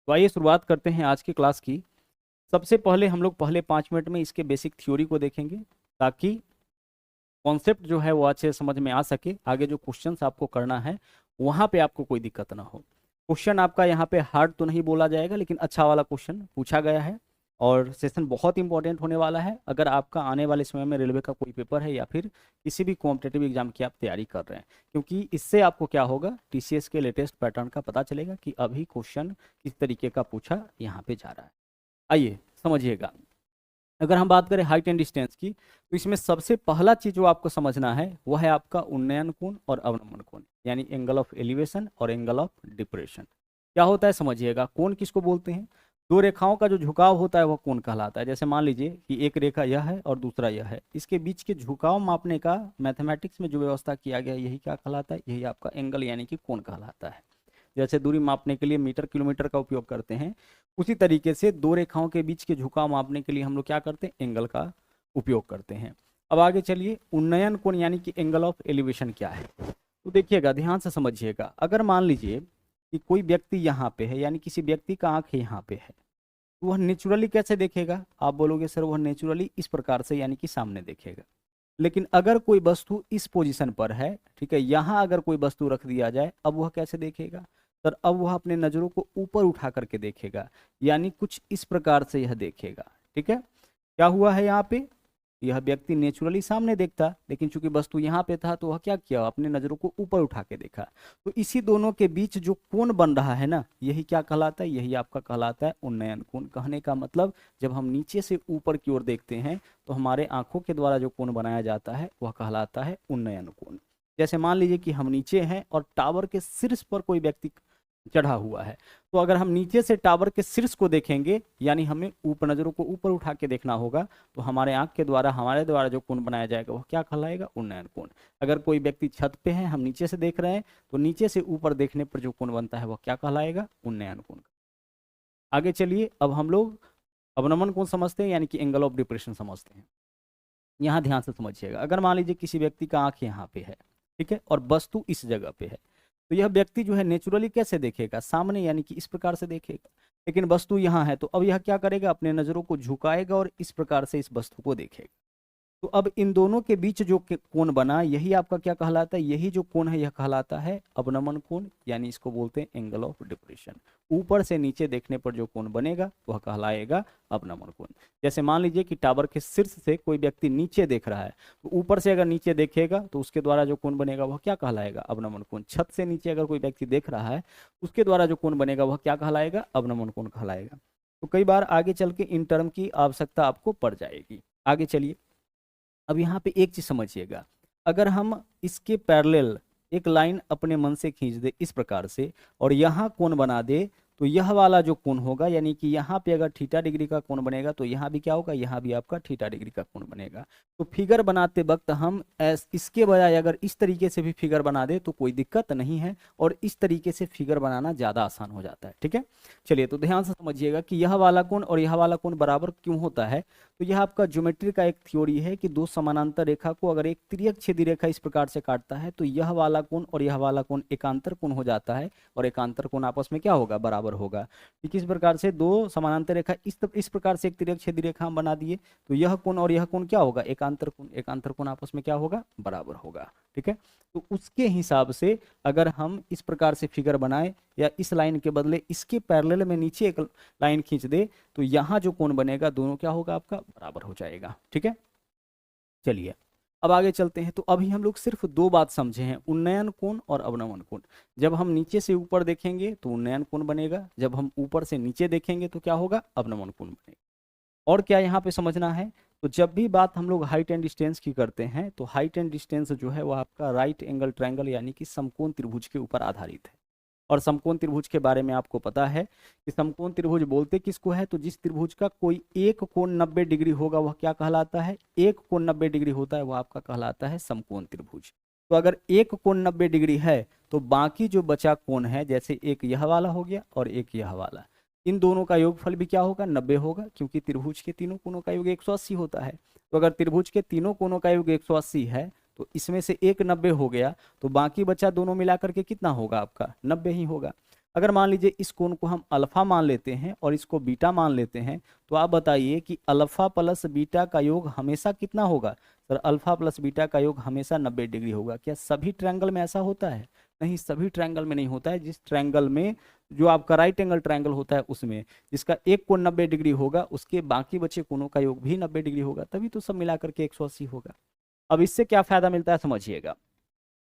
तो आइए शुरुआत करते हैं आज की क्लास की। सबसे पहले हम लोग पहले 5 मिनट में इसके बेसिक थ्योरी को देखेंगे, ताकि कॉन्सेप्ट जो है वो अच्छे से समझ में आ सके। आगे जो क्वेश्चंस आपको करना है वहाँ पे आपको कोई दिक्कत ना हो। क्वेश्चन आपका यहाँ पे हार्ड तो नहीं बोला जाएगा, लेकिन अच्छा वाला क्वेश्चन पूछा गया है। और सेशन बहुत इंपॉर्टेंट होने वाला है अगर आपका आने वाले समय में रेलवे का कोई पेपर है या फिर किसी भी कॉम्पिटेटिव एग्जाम की आप तैयारी कर रहे हैं, क्योंकि इससे आपको क्या होगा, टीसीएस के लेटेस्ट पैटर्न का पता चलेगा कि अभी क्वेश्चन किस तरीके का पूछा यहाँ पे जा रहा है। आइए समझिएगा। अगर हम बात करें हाइट एंड डिस्टेंस की, तो इसमें सबसे पहला चीज जो आपको समझना है वह है आपका उन्नयन कोण और अवनमन कोण, यानी एंगल ऑफ एलिवेशन और एंगल ऑफ डिप्रेशन। क्या होता है समझिएगा। कोण किसको बोलते हैं? दो रेखाओं का जो झुकाव होता है वह कोण कहलाता है। जैसे मान लीजिए कि एक रेखा यह है और दूसरा यह है, इसके बीच के झुकाव मापने का मैथमेटिक्स में जो व्यवस्था किया गया यही क्या कहलाता है, यही आपका एंगल यानी कि कोण कहलाता है। जैसे दूरी मापने के लिए मीटर किलोमीटर का उपयोग करते हैं, उसी तरीके से दो रेखाओं के बीच के झुकाव मापने के लिए हम लोग क्या करते हैं, एंगल का उपयोग करते हैं। अब आगे चलिए, उन्नयन कोण यानी कि एंगल ऑफ एलिवेशन क्या है। तो देखिएगा, ध्यान से समझिएगा। अगर मान लीजिए कि कोई व्यक्ति यहाँ पे है, यानी किसी व्यक्ति का आंख यहाँ पे है, तो वह नेचुरली कैसे देखेगा? आप बोलोगे सर वह नेचुरली इस प्रकार से, यानी कि सामने देखेगा। लेकिन अगर कोई वस्तु इस पोजीशन पर है, ठीक है, यहाँ अगर कोई वस्तु रख दिया जाए, अब वह कैसे देखेगा सर? अब वह अपने नजरों को ऊपर उठा करके देखेगा, यानी कुछ इस प्रकार से यह देखेगा। ठीक है, क्या हुआ है यहाँ पे, यह व्यक्ति नेचुरली सामने देखता, लेकिन चूंकि वस्तु यहाँ पे था तो वह क्या किया, अपने नजरों को ऊपर उठा के देखा। तो इसी दोनों के बीच जो कोण बन रहा है ना, यही क्या कहलाता है, यही आपका कहलाता है उन्नयन कोण। कहने का मतलब, जब हम नीचे से ऊपर की ओर देखते हैं तो हमारे आंखों के द्वारा जो कोण बनाया जाता है वह कहलाता है उन्नयन कोण। जैसे मान लीजिए कि हम नीचे हैं और टावर के शीर्ष पर कोई व्यक्ति चढ़ा हुआ है, तो अगर हम नीचे से टावर के शीर्ष को देखेंगे, यानी हमें ऊपर नजरों को ऊपर उठा के देखना होगा, तो हमारे आंख के द्वारा हमारे द्वारा जो कोण बनाया जाएगा वह क्या कहलाएगा, उन्नयन कोण। अगर कोई व्यक्ति छत पे है, हम नीचे से देख रहे हैं, तो नीचे से ऊपर देखने पर जो कोण बनता है वह क्या कहलाएगा, उन्नयन कोण। आगे चलिए, अब हम लोग अवनमन कोण समझते हैं, यानी कि एंगल ऑफ डिप्रेशन समझते हैं। यहाँ ध्यान से समझिएगा। अगर मान लीजिए किसी व्यक्ति का आंख यहाँ पे है, ठीक है, और वस्तु इस जगह पे है, तो यह व्यक्ति जो है नेचुरली कैसे देखेगा, सामने, यानी कि इस प्रकार से देखेगा। लेकिन वस्तु यहाँ है, तो अब यह क्या करेगा, अपने नजरों को झुकाएगा और इस प्रकार से इस वस्तु को देखेगा। तो अब इन दोनों के बीच जो कोण बना, यही आपका क्या कहलाता है, यही जो कोण है यह कहलाता है अवनमन कोण, यानी इसको बोलते हैं एंगल ऑफ डिप्रेशन। ऊपर से नीचे देखने पर जो कोण बनेगा वह कहलाएगा अवनमन कोण। जैसे मान लीजिए कि टावर के शीर्ष से कोई व्यक्ति नीचे देख रहा है, तो ऊपर से अगर नीचे देखेगा तो उसके द्वारा जो कोण बनेगा वह क्या कहलाएगा, अवनमन कोण। छत से नीचे अगर कोई व्यक्ति देख रहा है, उसके द्वारा जो कोण बनेगा वह क्या कहलाएगा, अवनमन कोण कहलाएगा। तो कई बार आगे चल के इन टर्म की आवश्यकता आपको पड़ जाएगी। आगे चलिए, अब यहाँ पे एक चीज समझिएगा। अगर हम इसके पैरेलल एक लाइन अपने मन से खींच दे इस प्रकार से, और यहाँ कोण बना दे, तो यह वाला जो कोण होगा, यानी कि यहाँ पे अगर थीटा डिग्री का कोण बनेगा, तो यहाँ भी क्या होगा, यहाँ भी आपका थीटा डिग्री का कोण बनेगा। तो फिगर बनाते वक्त हम इसके बजाय अगर इस तरीके से भी फिगर बना दे तो कोई दिक्कत नहीं है, और इस तरीके से फिगर बनाना ज्यादा आसान हो जाता है। ठीक है, चलिए तो ध्यान से समझिएगा कि यह वाला कोण और यह वाला कोण बराबर क्यों होता है। तो यह आपका ज्योमेट्री का एक थ्योरी है कि दो समानांतर रेखा को अगर एक तिर्यक छेदी रेखा इस प्रकार से काटता है, तो यह वाला कोण और यह वाला कोण एकांतर कोण हो जाता है, और एकांतर कोण आपस में क्या होगा, बराबर होगा। ठीक इस प्रकार से दो समानांतर रेखा इस प्रकार से एक तिर्यक छेदी रेखा हम बना दिए, तो यह कोण और यह कोण क्या होगा, एकांतर कोण। एकांतर कोण आपस में क्या होगा, बराबर होगा। ठीक है, तो उसके हिसाब से अगर हम इस प्रकार से फिगर बनाए, या इस लाइन के बदले इसके पैरेलल में नीचे एक लाइन खींच दे, तो यहाँ जो कोण बनेगा दोनों क्या होगा, आपका बराबर हो जाएगा। ठीक है, चलिए अब आगे चलते हैं। तो अभी हम लोग सिर्फ दो बात समझे हैं, उन्नयन कोण और अवनमन कोण। जब हम नीचे से ऊपर देखेंगे तो उन्नयन कोण बनेगा, जब हम ऊपर से नीचे देखेंगे तो क्या होगा, अवनमन कोण बनेगा। और क्या यहाँ पे समझना है, तो जब भी बात हम लोग हाइट एंड डिस्टेंस की करते हैं, तो हाइट एंड डिस्टेंस जो है वो आपका राइट एंगल ट्रायंगल यानी कि समकोण त्रिभुज के ऊपर आधारित है। और समकोण त्रिभुज के बारे में आपको पता है कि समकोण त्रिभुज बोलते किसको है, तो जिस त्रिभुज का कोई एक कोण 90 डिग्री होगा वह क्या कहलाता है, एक कोण 90 डिग्री होता है वह आपका कहलाता है समकोण त्रिभुज। तो अगर एक कोण 90 डिग्री है, तो बाकी जो बचा कोण है, जैसे एक यह वाला हो गया और एक यह वाला, इन दोनों का योगफल भी क्या होगा, 90 होगा, क्योंकि त्रिभुज के तीनों कोणों का योग 180 होता है। तो अगर त्रिभुज के तीनों कोणों का योग 180 है, तो इसमें से एक 90 हो गया, तो बाकी बचा दोनों मिलाकर के कितना होगा, आपका 90 ही होगा। अगर मान लीजिए इस कोण को हम अल्फा मान लेते हैं और इसको बीटा मान लेते हैं, तो आप बताइए कि अल्फा प्लस बीटा का योग हमेशा कितना होगा? सर अल्फा प्लस बीटा का योग हमेशा 90 डिग्री होगा। क्या सभी ट्रायंगल में ऐसा होता है? नहीं, सभी ट्रायंगल में नहीं होता है। जिस ट्रायंगल में जो आपका राइट एंगल ट्रायंगल होता है उसमें जिसका एक कोण 90 डिग्री होगा उसके बाकी बचे कोणों का योग भी 90 डिग्री होगा, तभी तो सब मिलाकर के 180 होगा। अब इससे क्या फायदा मिलता है समझिएगा।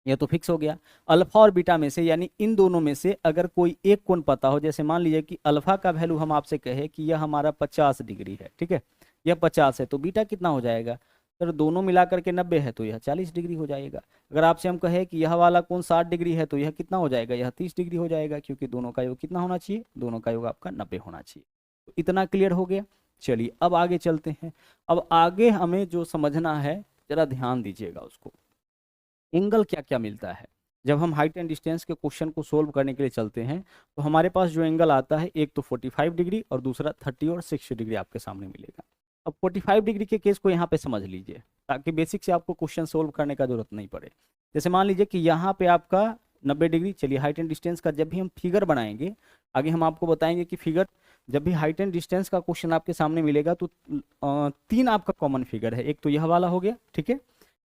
यह तो फिक्स हो गया। अल्फा और बीटा में से यानी इन दोनों में से अगर कोई एक कोण पता हो, जैसे मान लीजिए कि अल्फा का वैल्यू हम आपसे कहे कि यह हमारा 50 डिग्री है, ठीक है, यह 50 है, तो बीटा कितना हो जाएगा? सर दोनों मिलाकर के 90 है तो यह 40 डिग्री हो जाएगा। अगर आपसे हम कहे कि यह वाला कोण 60 डिग्री है तो यह कितना हो जाएगा? यह 30 डिग्री हो जाएगा, क्योंकि दोनों का योग कितना होना चाहिए? दोनों का योग आपका 90 होना चाहिए। तो इतना क्लियर हो गया। चलिए अब आगे चलते हैं। अब आगे हमें जो समझना है जरा ध्यान दीजिएगा उसको, एंगल क्या क्या मिलता है। जब हम हाइट एंड डिस्टेंस के क्वेश्चन को सोल्व करने के लिए चलते हैं तो हमारे पास जो एंगल आता है एक तो 45 डिग्री और दूसरा 30 और 60 डिग्री आपके सामने मिलेगा। अब 45 डिग्री के केस को यहाँ पे समझ लीजिए ताकि बेसिक से आपको क्वेश्चन सोल्व करने का जरूरत नहीं पड़े। जैसे मान लीजिए कि यहाँ पे आपका 90 डिग्री, चलिए हाइट एंड डिस्टेंस का जब भी हम फिगर बनाएंगे आगे हम आपको बताएंगे कि फिगर जब भी हाइट एंड डिस्टेंस का क्वेश्चन आपके सामने मिलेगा तो तीन आपका कॉमन फिगर है। एक तो यह वाला हो गया, ठीक है,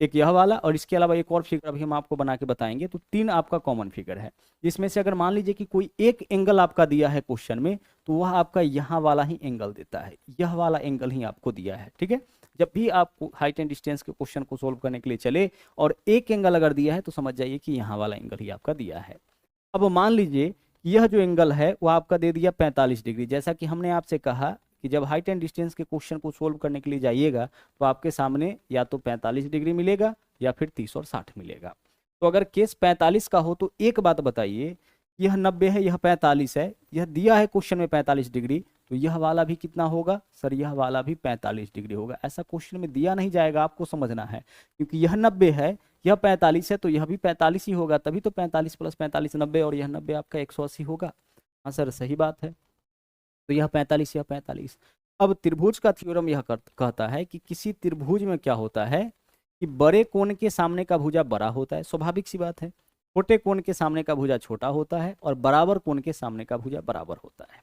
एक यह वाला, और इसके अलावा एक और फिगर अभी हम आपको बना के बताएंगे। तो तीन आपका कॉमन फिगर है, जिसमें से अगर मान लीजिए कि कोई एक एंगल आपका दिया है क्वेश्चन में तो वह आपका यहाँ वाला ही एंगल देता है, यह वाला एंगल ही आपको दिया है, ठीक है। जब भी आप हाइट एंड डिस्टेंस के क्वेश्चन को सोल्व करने के लिए चले और एक एंगल अगर दिया है तो समझ जाइए कि यहाँ वाला एंगल ही आपका दिया है। अब मान लीजिए यह जो एंगल है वो आपका दे दिया 45 डिग्री। जैसा कि हमने आपसे कहा कि जब हाइट एंड डिस्टेंस के क्वेश्चन को सोल्व करने के लिए जाइएगा तो आपके सामने या तो 45 डिग्री मिलेगा या फिर 30 और 60 मिलेगा। तो अगर केस 45 का हो तो एक बात बताइए, यह 90 है, यह 45 है, यह दिया है क्वेश्चन में 45 डिग्री, तो यह वाला भी कितना होगा? सर यह वाला भी 45 डिग्री होगा। ऐसा क्वेश्चन में दिया नहीं जाएगा, आपको समझना है, क्योंकि यह 90 है, यह 45 है, तो यह भी 45 ही होगा, तभी तो 45 प्लस 45 90, और यह 90 आपका 180 होगा। हाँ सर सही बात है, तो यह 45, यह 45। अब त्रिभुज का थ्योरम यह कहता है कि किसी त्रिभुज में क्या होता है कि बड़े कोण के सामने का भुजा बड़ा होता है, स्वाभाविक सी बात है, छोटे कोण के सामने का भुजा छोटा होता है, और बराबर कोण के सामने का भुजा बराबर होता है।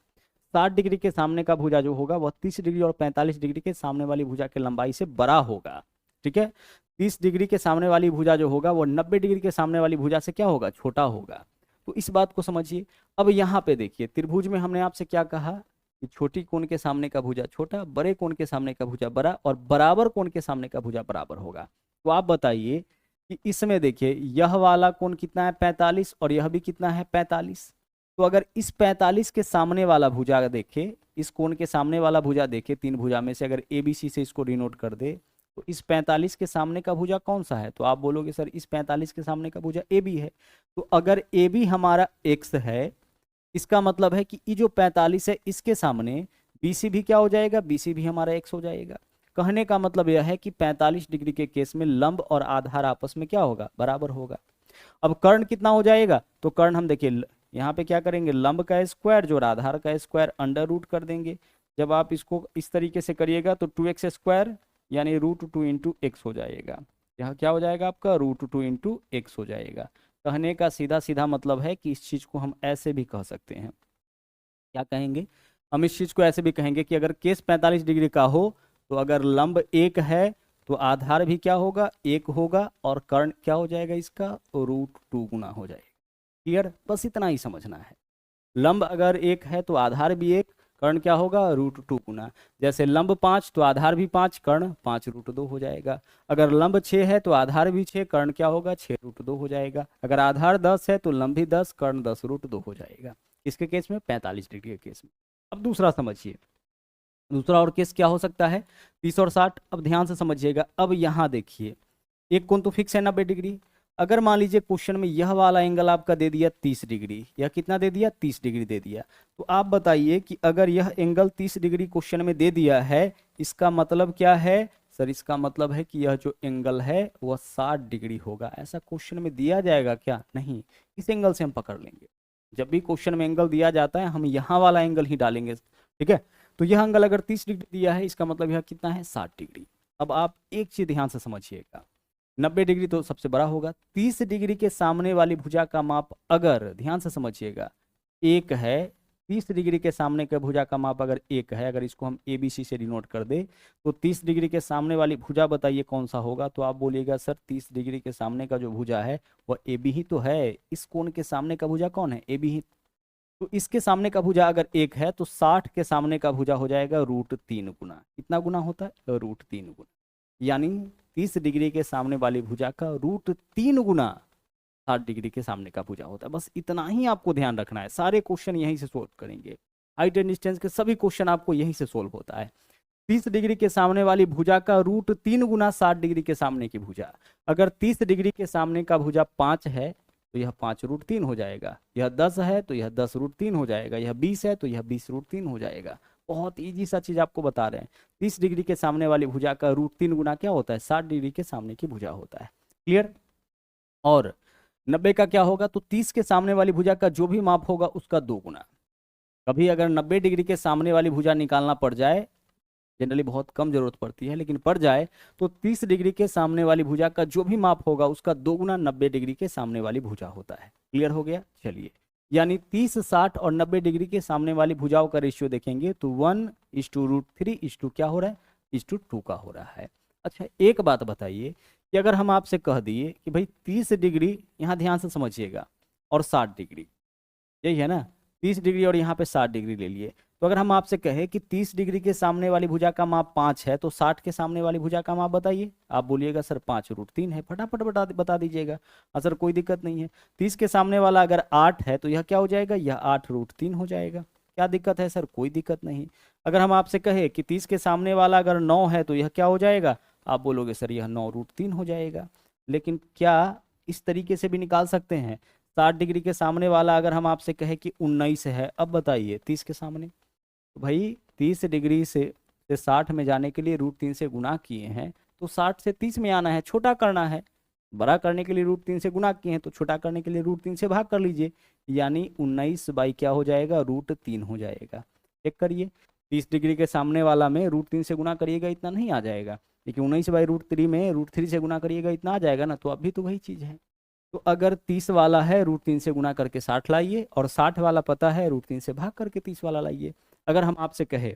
60 डिग्री के सामने का भुजा जो होगा वह 30 डिग्री और 45 डिग्री के सामने वाली भुजा की लंबाई से बड़ा होगा, ठीक है। 30 डिग्री के सामने वाली भुजा जो होगा वो 90 डिग्री के सामने वाली भुजा से क्या होगा? छोटा होगा। तो इस बात को समझिए। अब यहाँ पे देखिए त्रिभुज में हमने आपसे क्या कहा कि छोटी कोण के सामने का भुजा छोटा, बड़े कोण के सामने का भुजा बड़ा, और बराबर कोण के सामने का भुजा बराबर होगा। तो आप बताइए कि इसमें देखिए यह वाला कोण कितना है? 45, और यह भी कितना है? 45। तो अगर इस 45 के सामने वाला भुजा देखे, इस कोण के सामने वाला भुजा देखे, तीन भुजा में से अगर ABC से इसको डिनोट कर दे तो इस 45 के सामने का भुजा कौन सा है? तो आप बोलोगे सर इस 45 के सामने का भुजा AB है। तो अगर AB हमारा x है, इसका मतलब है कि ये जो 45 है इसके सामने BC भी क्या हो जाएगा? BC भी हमारा x हो जाएगा। कहने का मतलब यह है कि 45 डिग्री के केस में लंब और आधार आपस में क्या होगा? बराबर होगा। अब कर्ण कितना हो जाएगा? तो कर्ण हम देखिए यहाँ पे क्या करेंगे, लंब का स्क्वायर जोड़ आधार का स्क्वायर अंडर रूट कर देंगे। जब आप इसको इस तरीके से करिएगा तो 2x स्क्वायर यानी √2 इंटू एक्स हो जाएगा। यहाँ क्या हो जाएगा आपका? √2 इंटू एक्स हो जाएगा। कहने का सीधा सीधा मतलब है कि इस चीज को हम ऐसे भी कह सकते हैं। क्या कहेंगे? हम इस चीज को ऐसे भी कहेंगे कि अगर केस 45 डिग्री का हो तो अगर लंब 1 है तो आधार भी क्या होगा? 1 होगा, और कर्ण क्या हो जाएगा इसका? √2 गुना हो जाएगा। क्लियर? बस इतना ही समझना है। लंब अगर 1 है तो आधार भी 1, कर्ण क्या होगा? √2 गुना। जैसे लंब 5 तो आधार भी 5, कर्ण 5√2 हो जाएगा। अगर लंब 6 है तो आधार भी 6, कर्ण क्या होगा? 6√2 हो जाएगा। अगर आधार 10 है तो लंब भी 10, कर्ण 10√2 हो जाएगा। इसके केस में 45 डिग्री के केस में। अब दूसरा समझिए, दूसरा और केस क्या हो सकता है? 30 और 60। अब ध्यान से समझिएगा। अब यहाँ देखिए एक कोण तो फिक्स है 90 डिग्री। अगर मान लीजिए क्वेश्चन में यह वाला एंगल आपका दे दिया 30 डिग्री, यह कितना दे दिया? 30 डिग्री दे दिया। तो आप बताइए कि अगर यह एंगल 30 डिग्री क्वेश्चन में दे दिया है, इसका मतलब क्या है? सर इसका मतलब है कि यह जो एंगल है वह 60 डिग्री होगा। ऐसा क्वेश्चन में दिया जाएगा क्या? नहीं। इस एंगल से हम पकड़ लेंगे। जब भी क्वेश्चन में एंगल दिया जाता है हम यहाँ वाला एंगल ही डालेंगे, ठीक है। तो यह एंगल अगर 30 डिग्री दिया है, इसका मतलब यह कितना है? 60 डिग्री। अब आप एक चीज ध्यान से समझिएगा, 90 डिग्री तो सबसे बड़ा होगा। 30 डिग्री के सामने वाली भुजा का माप अगर, ध्यान से समझिएगा, एक है, 30 डिग्री के सामने का भुजा का माप अगर एक है, अगर इसको हम ABC से डिनोट कर दे तो 30 डिग्री के सामने वाली भुजा बताइए कौन सा होगा। तो आप बोलिएगा सर 30 डिग्री के सामने का जो भुजा है वह AB ही तो है। इस कोण के सामने का भुजा कौन है? AB ही। तो इसके सामने का भुजा अगर एक है तो 60 के सामने का भुजा हो जाएगा √3 गुना। कितना गुना होता है? √3 गुना। यानी 30 डिग्री के सामने वाली भुजा का √3 गुना 60 डिग्री के सामने का भुजा होता है। बस इतना ही आपको ध्यान रखना है, सारे क्वेश्चन यहीं से सोल्व करेंगे। हाइट एंड डिस्टेंस के सभी क्वेश्चन आपको यहीं से सोल्व होता है। 30 डिग्री के सामने वाली भुजा का √3 गुना 60 डिग्री के सामने की भुजा। अगर 30 डिग्री के सामने का भुजा 5 है तो यह 5 √3 हो जाएगा, यह 10 है तो यह 10 √3 हो जाएगा, यह 20 है तो यह 20 √3 हो जाएगा। बहुत इजी सा चीज आपको बता रहे हैं। 30 डिग्री के सामने वाली भुजा का √3 गुना क्या होता है? 60 डिग्री के सामने की भुजा होता है। क्लियर? और 90 का क्या होगा? तो 30 के सामने वाली भुजा का जो भी माप होगा उसका 2 गुना। कभी अगर 90 डिग्री के सामने वाली भुजा निकालना पड़ जाए, जनरली बहुत कम जरूरत पड़ती है लेकिन पड़ जाए, तो 30 डिग्री के सामने वाली भुजा का जो भी माप होगा उसका 2 गुना 90 डिग्री के सामने वाली भुजा होता है। क्लियर हो गया? चलिए, यानी 30, 60 और 90 डिग्री के सामने वाली भुजाओं का रेशियो देखेंगे तो 1:√3 क्या हो रहा है? 2 का हो रहा है। अच्छा, एक बात बताइए कि अगर हम आपसे कह दिए कि भाई 30 डिग्री, यहाँ ध्यान से समझिएगा, और 60 डिग्री, यही है ना, 30 डिग्री और यहाँ पे 60 डिग्री ले लिए, तो अगर हम आपसे कहें कि 30 डिग्री के सामने वाली भुजा का माप 5 है तो 60 के सामने वाली भुजा का माप बताइए। आप बोलिएगा सर 5√3 है, फटाफट बता दीजिएगा। हाँ सर, कोई दिक्कत नहीं है। 30 के सामने वाला अगर 8 है तो यह क्या हो जाएगा? यह 8√3 हो जाएगा। क्या दिक्कत है सर? कोई दिक्कत नहीं। अगर हम आपसे कहे कि 30 के सामने वाला अगर 9 है तो यह क्या हो जाएगा? आप बोलोगे सर यह 9√3 हो जाएगा। लेकिन क्या इस तरीके से भी निकाल सकते हैं? 60 डिग्री के सामने वाला अगर हम आपसे कहे कि 19 है, अब बताइए 30 के सामने, तो भाई 30 डिग्री से 60 में जाने के लिए √3 से गुना किए हैं तो 60 से 30 में आना है, छोटा करना है। बड़ा करने के लिए √3 से गुना किए हैं तो छोटा करने के लिए √3 से भाग कर लीजिए, यानी 19 बाई क्या हो जाएगा? √3 हो जाएगा। चेक करिए, 30 डिग्री के सामने वाला में √3 से गुना करिएगा इतना नहीं आ जाएगा, लेकिन 19 बाई √3 में √3 से गुना करिएगा इतना आ जाएगा ना। तो अभी तो वही चीज़ है। तो अगर 30 वाला है √3 से गुना करके 60 लाइए, और 60 वाला पता है √3 से भाग करके 30 वाला लाइए। अगर हम आपसे कहे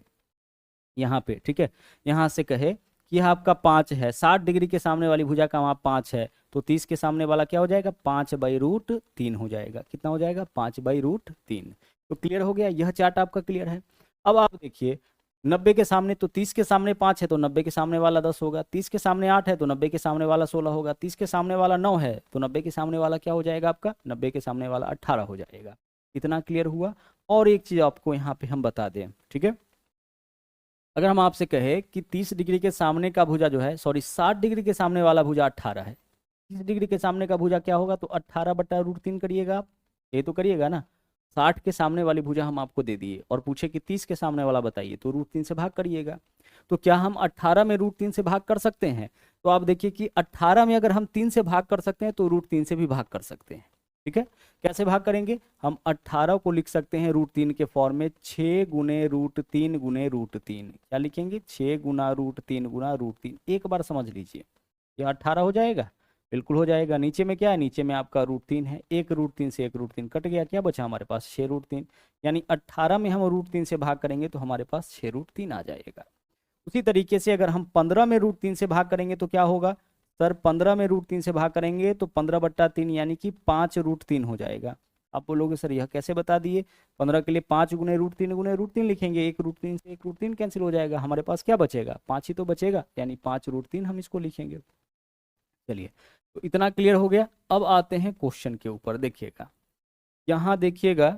यहाँ पे, ठीक है, यहाँ से कहे कि यह आपका 5 है, 60 डिग्री के सामने वाली भुजा का माप 5 है, तो 30 के सामने वाला क्या हो जाएगा? 5/√3 हो जाएगा। कितना हो जाएगा? 5/√3। तो क्लियर हो गया, यह चार्ट आपका क्लियर है। अब आप देखिए 90 के सामने, तो 30 के सामने 5 है तो 90 के सामने वाला 10 होगा, 30 के सामने 8 है तो 90 के सामने वाला 16 होगा, 30 के सामने वाला 9 है तो 90 के सामने वाला क्या हो जाएगा आपका? 90 के सामने वाला 18 हो जाएगा। इतना क्लियर हुआ। और एक चीज आपको यहाँ पे हम बता दें, ठीक है, अगर हम आपसे कहे कि 30 डिग्री के सामने का भुजा जो है, सॉरी 60 डिग्री के सामने वाला भुजा 18 है, 30 डिग्री के सामने का भुजा क्या होगा? तो 18/√3 करिएगा आप, ये तो करिएगा ना। 60 के सामने वाली भुजा हम आपको दे दिए और पूछे कि 30 के सामने वाला बताइए, तो √3 से भाग करिएगा। तो क्या हम 18 में √3 से भाग कर सकते हैं? तो आप देखिए कि 18 में अगर हम 3 से भाग कर सकते हैं तो √3 से भी भाग कर सकते हैं। ठीक है, कैसे भाग करेंगे? हम 18 को लिख सकते हैं √3 के फॉर्म में 6 गुने √3 गुने √3। क्या लिखेंगे? 6 गुना √3 गुना √3। एक बार समझ लीजिए, ये 18 हो जाएगा, बिल्कुल हो जाएगा। नीचे में क्या है? नीचे में आपका √3 है, एक √3 से एक √3 कट गया, क्या बचा हमारे पास? 6 √3। यानी 18 में हम √3 से भाग करेंगे तो हमारे पास 6 √3 आ जाएगा। उसी तरीके से अगर हम 15 में √3 से भाग करेंगे तो क्या होगा? सर 15 में √3 से भाग करेंगे तो 15/3 यानी कि 5 √3 हो जाएगा। आप बोलोगे सर यह कैसे बता दिए? 15 के लिए 5 गुने √3 लिखेंगे, एक √3 से एक √3 कैंसिल हो जाएगा, हमारे पास क्या बचेगा? 5 ही तो बचेगा, यानी 5 √3 हम इसको लिखेंगे। चलिए, तो इतना क्लियर हो गया। अब आते हैं क्वेश्चन के ऊपर। देखिएगा, यहाँ देखिएगा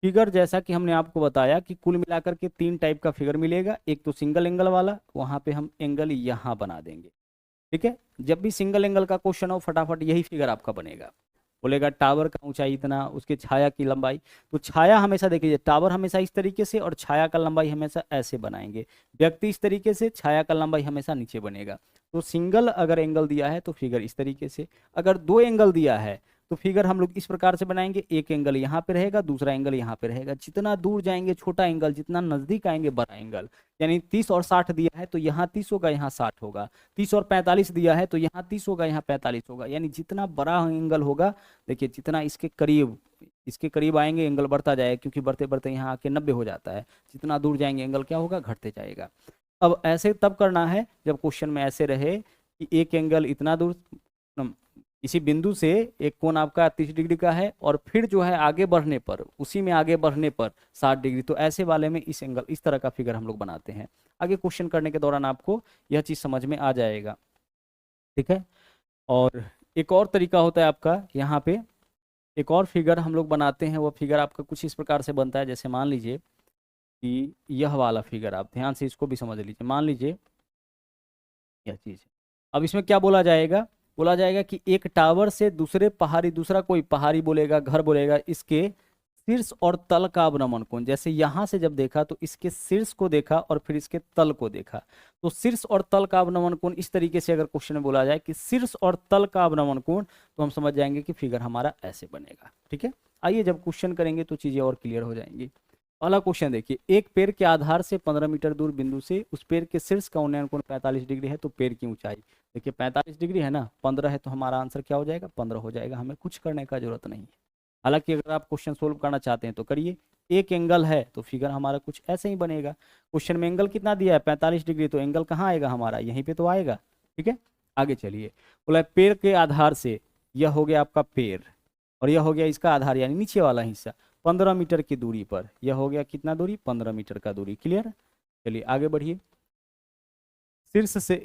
फिगर, जैसा कि हमने आपको बताया कि कुल मिलाकर के 3 टाइप का फिगर मिलेगा। एक तो सिंगल एंगल वाला, वहाँ पे हम एंगल यहाँ बना देंगे। ठीक है, जब भी सिंगल एंगल का क्वेश्चन हो फटाफट यही फिगर आपका बनेगा। बोलेगा टावर का ऊंचाई इतना, उसके छाया की लंबाई, तो छाया हमेशा देखिए, टावर हमेशा इस तरीके से और छाया का लंबाई हमेशा ऐसे बनाएंगे, व्यक्ति इस तरीके से, छाया का लंबाई हमेशा नीचे बनेगा। तो सिंगल अगर एंगल दिया है तो फिगर इस तरीके से, अगर 2 एंगल दिया है तो फिगर हम लोग इस प्रकार से बनाएंगे, एक एंगल यहाँ पे रहेगा, दूसरा एंगल यहाँ पे रहेगा। जितना दूर जाएंगे छोटा एंगल, जितना नजदीक आएंगे बड़ा एंगल। यानी 30 और 60 दिया है तो यहाँ 30 होगा, यहाँ 60 होगा। 30 और 45 दिया है तो यहाँ 30 होगा, यहाँ 45 होगा। यानी जितना बड़ा एंगल होगा, देखिए जितना इसके करीब इसके करीब आएंगे एंगल बढ़ता जाएगा, क्योंकि बढ़ते बढ़ते यहाँ आके 90 हो जाता है। जितना दूर जाएंगे एंगल क्या होगा, घटते जाएगा। अब ऐसे तब करना है जब क्वेश्चन में ऐसे रहे कि एक एंगल इतना दूर, इसी बिंदु से एक कोण आपका 30 डिग्री का है, और फिर जो है आगे बढ़ने पर, उसी में आगे बढ़ने पर 60 डिग्री। तो ऐसे वाले में इस एंगल, इस तरह का फिगर हम लोग बनाते हैं। आगे क्वेश्चन करने के दौरान आपको यह चीज समझ में आ जाएगा, ठीक है। और एक और तरीका होता है आपका, यहाँ पे एक और फिगर हम लोग बनाते हैं। वो फिगर आपका कुछ इस प्रकार से बनता है, जैसे मान लीजिए कि यह वाला फिगर, आप ध्यान से इसको भी समझ लीजिए। मान लीजिए यह चीज है। अब इसमें क्या बोला जाएगा, बोला जाएगा कि एक टावर से दूसरे पहाड़ी, दूसरा कोई पहाड़ी बोलेगा, घर बोलेगा, इसके शीर्ष और तल का अवनमन कोण, जैसे यहां से जब देखा तो इसके शीर्ष को देखा और फिर इसके तल को देखा, तो शीर्ष और तल का अवनमन कोण इस तरीके से अगर क्वेश्चन में बोला जाए कि शीर्ष और तल का अवनमन कोण, तो हम समझ जाएंगे कि फिगर हमारा ऐसे बनेगा, ठीक है। आइए जब क्वेश्चन करेंगे तो चीजें और क्लियर हो जाएंगी। पहला क्वेश्चन देखिए, एक पेड़ के आधार से 15 मीटर दूर बिंदु से उस पेड़ के शीर्ष का उन्नयन कोण 45 डिग्री है, तो पेड़ की ऊंचाई देखिए 45 डिग्री है ना, 15 है, तो हमारा आंसर क्या हो जाएगा, 15 हो जाएगा। हमें कुछ करने का जरूरत नहीं है। हालांकि अगर आप क्वेश्चन सोल्व करना चाहते हैं तो करिए। एक एंगल है तो फिगर हमारा कुछ ऐसे ही बनेगा। क्वेश्चन में एंगल कितना दिया है, 45 डिग्री, तो एंगल कहाँ आएगा हमारा, यहीं पे तो आएगा, ठीक है। आगे चलिए, बोला पेड़ के आधार से, यह हो गया आपका पेड़ और यह हो गया इसका आधार यानी नीचे वाला हिस्सा, 15 मीटर की दूरी पर, यह हो गया कितना दूरी, 15 मीटर का दूरी। क्लियर। चलिए आगे बढ़िए। शीर्ष से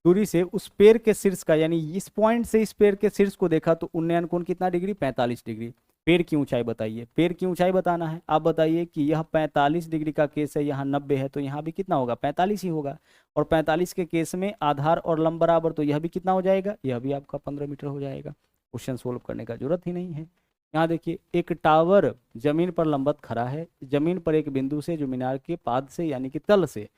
दूरी से उस पेड़ के शीर्ष का, यानी इस पॉइंट से इस पेड़ के शीर्ष को देखा तो उन्नयन कोण कितना डिग्री, 45 डिग्री। पेड़ की ऊंचाई बताइए, पेड़ की ऊंचाई बताना है। आप बताइए कि यह 45 डिग्री का केस है, यहाँ 90 है, तो यहाँ भी कितना होगा, 45 ही होगा। और 45 के केस में आधार और लंब बराबर, तो यह भी कितना हो जाएगा, यह भी आपका 15 मीटर हो जाएगा। क्वेश्चन सोल्व करने का जरूरत ही नहीं है। यहाँ देखिए, एक टावर जमीन पर लंबवत खड़ा है, जमीन पर एक बिंदु से जो मीनार के पाद से यानी कि तल से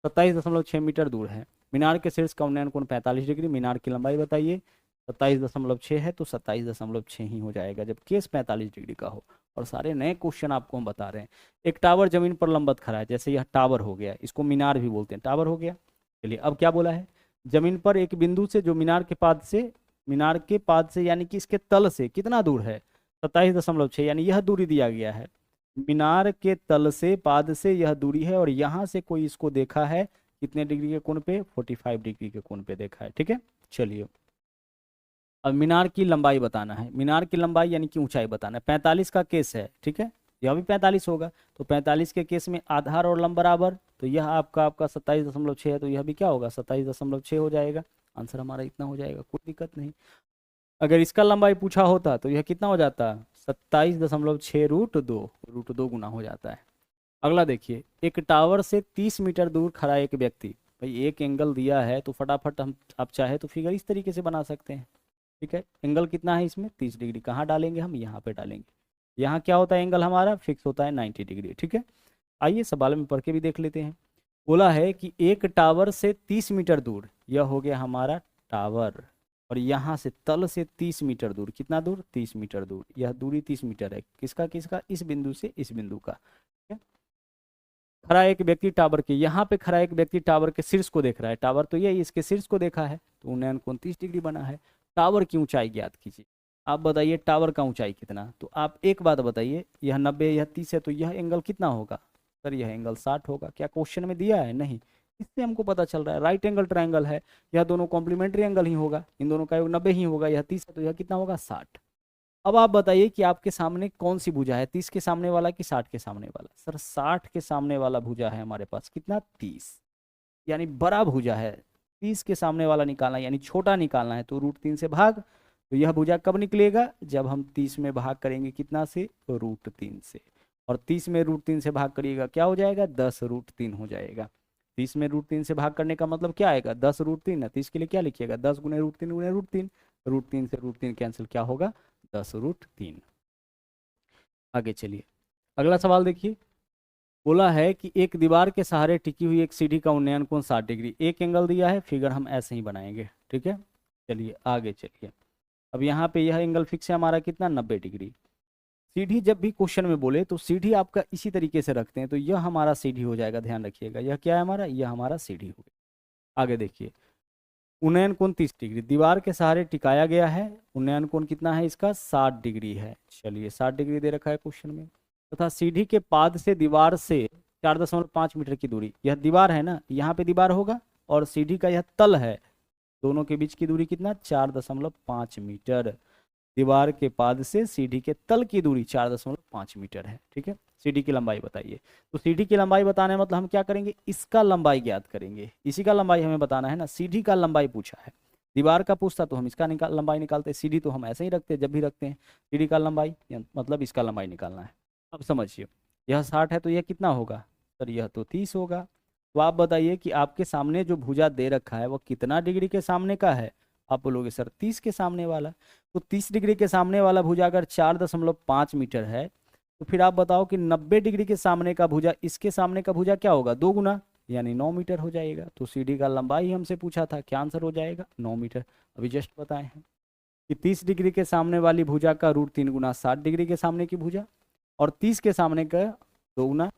27.6 मीटर दूर है। मीनार के शीर्ष का उन्नयन कोण 45 डिग्री। मीनार की लंबाई बताइए, 27.6 है, तो 27.6 ही हो जाएगा जब केस 45 डिग्री का हो। और सारे नए क्वेश्चन आपको हम बता रहे हैं। एक टावर जमीन पर लंबवत खड़ा है, जैसे यह टावर हो गया, इसको मीनार भी बोलते हैं, टावर हो गया। चलिए अब क्या बोला है, जमीन पर एक बिंदु से जो मीनार के पाद से यानी कि इसके तल से कितना दूर है, 27.6, यानी यह दूरी दिया गया है। मीनार के तल से पाद से यह दूरी है, और यहाँ से कोई इसको देखा है कितने डिग्री के कोण पे, 45 डिग्री के कोण पे देखा है, ठीक है। चलिए अब मीनार की लंबाई बताना है। मीनार की लंबाई यानी कि ऊंचाई बताना है। 45 का केस है, ठीक है, यह भी 45 होगा, तो 45 के केस में आधार और लंब बराबर, तो यह आपका 27.6 है, तो यह भी क्या होगा, 27.6 हो जाएगा। आंसर हमारा इतना हो जाएगा, कोई दिक्कत नहीं। अगर इसका लंबाई पूछा होता तो यह कितना हो जाता, 27.6 √2 गुना हो जाता है। अगला देखिए, एक टावर से 30 मीटर दूर खड़ा एक व्यक्ति, भाई एक एंगल दिया है तो फटाफट हम, आप चाहे तो फिगर इस तरीके से बना सकते हैं, ठीक है। एंगल कितना है इसमें, 30 डिग्री। कहाँ डालेंगे हम, यहाँ पे डालेंगे। यहाँ क्या होता है, एंगल हमारा फिक्स होता है 90 डिग्री, ठीक है। आइए सवाल में पढ़ के भी देख लेते हैं। बोला है कि एक टावर से 30 मीटर दूर, यह हो गया हमारा टावर, और यहाँ से तल से 30 मीटर दूर, कितना दूर, 30 मीटर दूर, यह दूरी 30 मीटर है। किसका किसका, इस बिंदु से इस बिंदु का, ठीक है। खड़ा एक व्यक्ति टावर के, यहाँ पे खड़ा एक व्यक्ति टावर के शीर्ष को देख रहा है। टावर तो यही, इसके शीर्ष को देखा है, तो उन्नयन कोण 30 डिग्री बना है। टावर की ऊंचाई ज्ञात कीजिए। आप बताइए टावर का ऊंचाई कितना, तो आप एक बात बताइए, यह 90 यह 30 है, तो यह एंगल कितना होगा, सर यह एंगल 60 होगा। क्या क्वेश्चन में दिया है, नहीं, इससे हमको पता चल रहा है राइट एंगल ट्रायंगल है, यह दोनों कॉम्प्लीमेंट्री एंगल ही होगा, इन दोनों का योग 90 ही होगा। यह 30 है तो यह कितना होगा, 60। अब आप बताइए कि आपके सामने कौन सी भुजा है, 30 के सामने वाला कि 60 के सामने वाला। सर 60 के सामने वाला भुजा है हमारे पास, कितना, 30, यानी बड़ा भुजा है। 30 के सामने वाला निकालना यानी छोटा निकालना है, तो √3 से भाग। तो यह भुजा कब निकलेगा, जब हम 30 में भाग करेंगे कितना से, √3 से। और 30 में √3 से भाग करिएगा, क्या हो जाएगा, 10 √3 हो जाएगा। 30 में √3 से भाग करने का मतलब क्या आएगा, 10 √3 है। 30 के लिए क्या लिखिएगा, 10 गुने √3 गुने √3, √3 से √3 कैंसिल, क्या होगा, 10 √3। आगे चलिए, अगला सवाल देखिए। बोला है कि एक दीवार के सहारे टिकी हुई एक सीढ़ी का उन्नयन कोण 60 डिग्री। एक एंगल दिया है, फिगर हम ऐसे ही बनाएंगे, ठीक है। चलिए आगे चलिए। अब यहाँ पे यह एंगल फिक्स है हमारा कितना, 90 डिग्री। सीढ़ी जब भी क्वेश्चन में बोले तो सीढ़ी आपका इसी तरीके से रखते हैं, तो यह हमारा सीढ़ी हो जाएगा, ध्यान रखिएगा। यह क्या है हमारा, यह हमारा सीढ़ी हो गया। आगे देखिए, उन्नयन कोण 30 डिग्री, दीवार के सहारे टिकाया गया है। उन्नयन कोण कितना है इसका? 60 डिग्री है। चलिए 60 डिग्री दे रखा है क्वेश्चन में। तथा सीढ़ी के पाद से दीवार से 4.5 मीटर की दूरी, यह दीवार है ना, यहाँ पे दीवार होगा और सीढ़ी का यह तल है, दोनों के बीच की दूरी कितना? 4.5 मीटर। दीवार के पाद से सीढ़ी के तल की दूरी 4.5 मीटर है। ठीक है, सीढ़ी की लंबाई बताइए। तो सीढ़ी की लंबाई बताने मतलब हम क्या करेंगे? इसका लंबाई ज्ञात करेंगे, इसी का लंबाई हमें बताना है ना। सीढ़ी का लंबाई पूछा है, दीवार का पूछता तो हम इसका लंबाई निकालते, सीढ़ी तो हम ऐसे ही रखते जब भी रखते हैं। सीढ़ी का लंबाई मतलब इसका लंबाई निकालना है। अब समझिए, यह 60 है तो यह कितना होगा सर? यह तो 30 होगा। तो आप बताइए कि आपके सामने जो भुजा दे रखा है वो कितना डिग्री के सामने का है? आप बोलोगे सर 30 के सामने वाला। तो 30 डिग्री के सामने वाला भुजा अगर 4.5 मीटर है, तो फिर आप बताओ कि 90 डिग्री के सामने का भुजा इसके सामने का भुजा क्या होगा? 2 गुना, यानी 9 मीटर हो जाएगा। तो सीढ़ी का लंबाई हमसे पूछा था, क्या आंसर हो जाएगा? 9 मीटर। अभी जस्ट बताए हैं कि 30 डिग्री के सामने वाली भुजा का √3 गुना 60 डिग्री के सामने की भुजा, और 30 के सामने का 2 गुना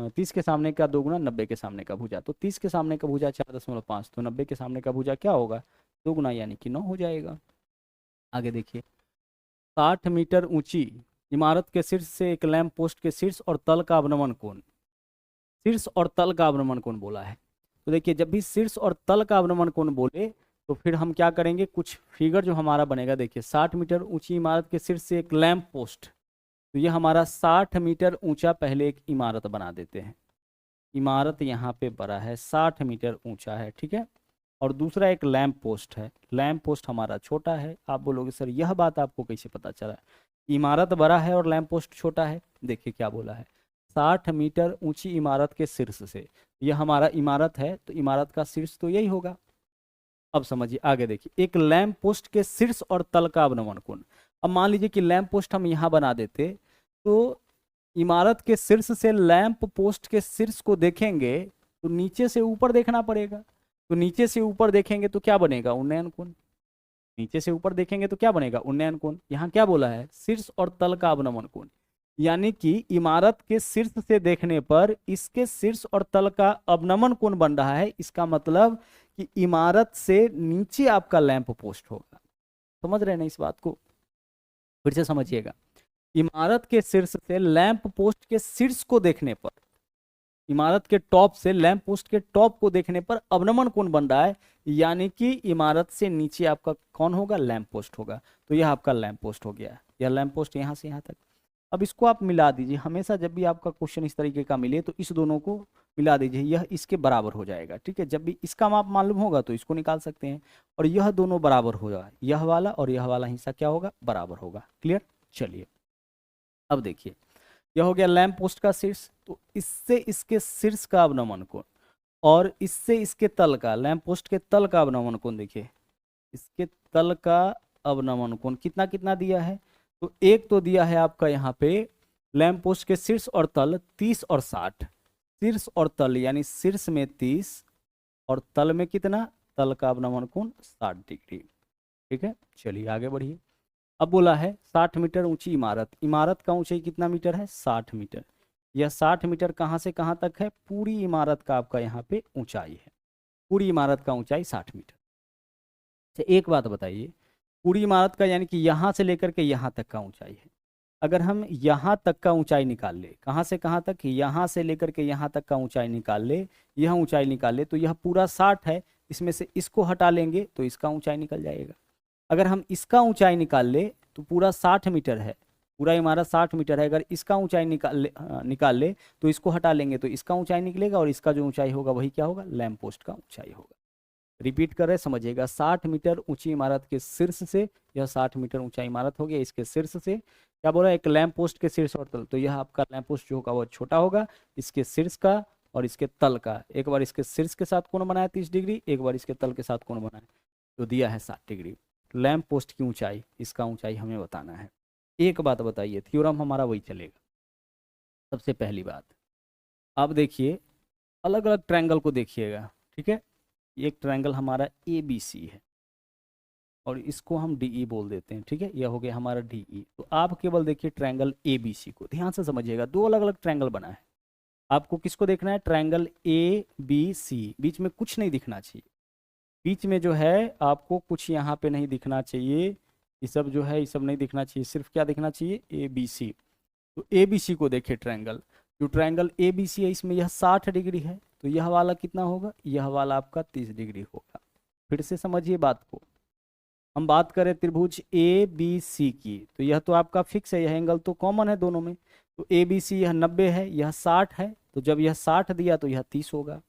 30 के सामने का 2 गुना 90 के सामने का भुजा। तो 30 के सामने का भुजा 4.5, तो 90 के सामने का भुजा क्या होगा? 2 गुना, यानी कि 9 हो जाएगा। आगे देखिए, 60 मीटर ऊंची इमारत के शीर्ष से एक लैंप पोस्ट के शीर्ष और तल का अवनमन कोण, शीर्ष और तल का अवनमन कोण बोला है। तो देखिए, जब भी शीर्ष और तल का अवनमन कोण बोले तो फिर हम क्या करेंगे? कुछ फिगर जो हमारा बनेगा, देखिए 60 मीटर ऊंची इमारत के शीर्ष से एक लैंप पोस्ट, तो ये हमारा 60 मीटर ऊंचा पहले एक इमारत बना देते हैं। इमारत यहाँ पे बड़ा है, 60 मीटर ऊंचा है, ठीक है। और दूसरा एक लैंप पोस्ट है, लैंप पोस्ट हमारा छोटा है। आप बोलोगे सर यह बात आपको कैसे पता चला? इमारत बड़ा है और लैंप पोस्ट छोटा है। देखिए क्या बोला है, 60 मीटर ऊंची इमारत के शीर्ष से, यह हमारा इमारत है तो इमारत का शीर्ष तो यही होगा। अब समझिए आगे देखिए, एक लैंप पोस्ट के शीर्ष और तल का अवनमन कोण। अब मान लीजिए कि लैंप पोस्ट हम यहाँ बना देते, तो इमारत के शीर्ष से लैंप पोस्ट के शीर्ष को देखेंगे तो नीचे से ऊपर देखना पड़ेगा। तो नीचे से ऊपर देखेंगे तो क्या बनेगा? उन्नयन कोण। नीचे से ऊपर देखेंगे तो क्या बनेगा? उन्नयन कोण। यहाँ क्या बोला है? शीर्ष और तल का अवनमन कोण, यानी कि इमारत के शीर्ष से देखने पर इसके शीर्ष और तल का अवनमन कोण बन रहा है। इसका मतलब कि इमारत से नीचे आपका लैंप पोस्ट होगा। समझ रहे हैं ना इस बात को? फिर से समझिएगा, इमारत के शीर्ष से लैंप पोस्ट के शीर्ष को देखने पर, इमारत के टॉप से लैंप पोस्ट के टॉप को देखने पर अवनमन कोण बन रहा है, यानी कि इमारत से नीचे आपका कौन होगा? लैंप पोस्ट होगा। तो यह आपका लैंप पोस्ट हो गया, यह लैंप पोस्ट यहाँ से यहाँ तक। अब इसको आप मिला दीजिए, हमेशा जब भी आपका क्वेश्चन इस तरीके का मिले तो इस दोनों को मिला दीजिए, यह इसके बराबर हो जाएगा। ठीक है, जब भी इसका माप मालूम होगा तो इसको निकाल सकते हैं, और यह दोनों बराबर हो जाए, यह वाला और यह वाला हिस्सा क्या होगा? बराबर होगा। क्लियर? चलिए अब देखिए, यह हो गया लैंप पोस्ट का शीर्ष, तो इससे इसके शीर्ष का अवनमन कोण और इससे इसके तल का, लैंप पोस्ट के तल का अवनमन कोण, देखिए इसके तल का अवनमन कोण कितना कितना दिया है? तो एक तो दिया है आपका यहाँ पे लैंप पोस्ट के शीर्ष और तल 30 और 60, शीर्ष और तल यानी शीर्ष में 30 और तल में कितना? तल का अवनमन कोण 60 डिग्री। ठीक है, चलिए आगे बढ़िए। अब बोला है 60 मीटर ऊंची इमारत, इमारत का ऊंचाई कितना मीटर है? 60 मीटर। यह 60 मीटर कहाँ से कहाँ तक है? पूरी इमारत का आपका यहाँ पे ऊंचाई है, पूरी इमारत का ऊंचाई 60 मीटर। अच्छा एक बात बताइए, पूरी इमारत का यानी कि यहाँ से लेकर के यहाँ तक का ऊंचाई है। अगर हम यहाँ तक का ऊंचाई निकाल ले, कहाँ से कहाँ तक? यहाँ से लेकर के यहाँ तक का ऊंचाई निकाल ले, यह ऊंचाई निकाल ले, तो यह पूरा 60 है, इसमें से इसको हटा लेंगे तो इसका ऊंचाई निकल जाएगा। अगर हम इसका ऊंचाई निकाल ले तो पूरा 60 मीटर है, पूरा इमारत 60 मीटर है, अगर इसका ऊंचाई निकाल ले तो इसको हटा लेंगे तो इसका ऊंचाई निकलेगा, और इसका जो ऊंचाई होगा वही क्या होगा? लैंप पोस्ट का ऊंचाई होगा। रिपीट कर रहे, समझिएगा, 60 मीटर ऊंची इमारत के शीर्ष से, यह 60 मीटर ऊंचा इमारत हो गया, इसके शीर्ष से क्या बोला? एक लैंप पोस्ट के शीर्ष और तल, तो यह आपका लैंप पोस्ट जो होगा वो छोटा होगा, इसके शीर्ष का और इसके तल का। एक बार इसके शीर्ष के साथ कोण बनाया 30 डिग्री, एक बार इसके तल के साथ कोण बनाया तो दिया है 60 डिग्री। लैंप पोस्ट की ऊंचाई, इसका ऊंचाई हमें बताना है। एक बात बताइए, थ्योरम हमारा वही चलेगा। सबसे पहली बात, अब देखिए अलग अलग ट्रायंगल को देखिएगा। ठीक है, एक ट्रायंगल हमारा ABC है और इसको हम DE बोल देते हैं। ठीक है, यह हो गया हमारा DE। तो आप केवल देखिए ट्रायंगल ABC को, ध्यान से समझिएगा, दो अलग अलग ट्रायंगल बना है। आपको किसको देखना है? ट्रायंगल ABC, बीच में कुछ नहीं दिखना चाहिए। बीच में जो है आपको कुछ यहाँ पे नहीं दिखना चाहिए, ये सब जो है ये सब नहीं दिखना चाहिए, सिर्फ क्या दिखना चाहिए, ए बी सी। तो ए बी सी को देखिए, ट्रायंगल, जो ट्रायंगल ए बी सी है इसमें यह 60 डिग्री है, तो यह वाला कितना होगा, यह वाला आपका 30 डिग्री होगा। फिर से समझिए बात को, हम बात करें त्रिभुज ए बी सी की, तो यह तो आपका फिक्स है, यह एंगल तो कॉमन है दोनों में। तो ए बी सी यह 90 है, यह 60 है, तो जब यह 60 दिया तो यह 30 होगा।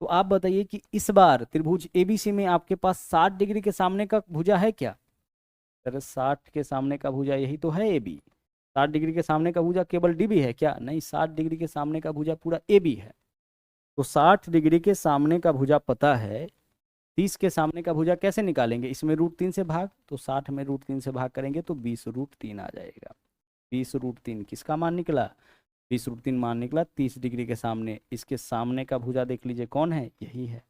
तो आप बताइए कि इस बार त्रिभुज एबीसी में आपके पास 60 डिग्री के सामने का भुजा है क्या? सर 60 के सामने का भुजा यही तो है ए बी। 60 डिग्री के सामने का भुजा केवल डीबी है क्या? नहीं, 60 डिग्री के सामने का भुजा पूरा ए बी है। तो 60 डिग्री के सामने का भुजा पता है, 30 के सामने का भुजा कैसे निकालेंगे, इसमें √3 से भाग, तो 60 में √3 से भाग करेंगे तो 20√3 आ जाएगा। 20√3 किसका मान निकला? 20√3 मान निकला 30 डिग्री के सामने। इसके सामने का भुजा देख लीजिए कौन है, यही है।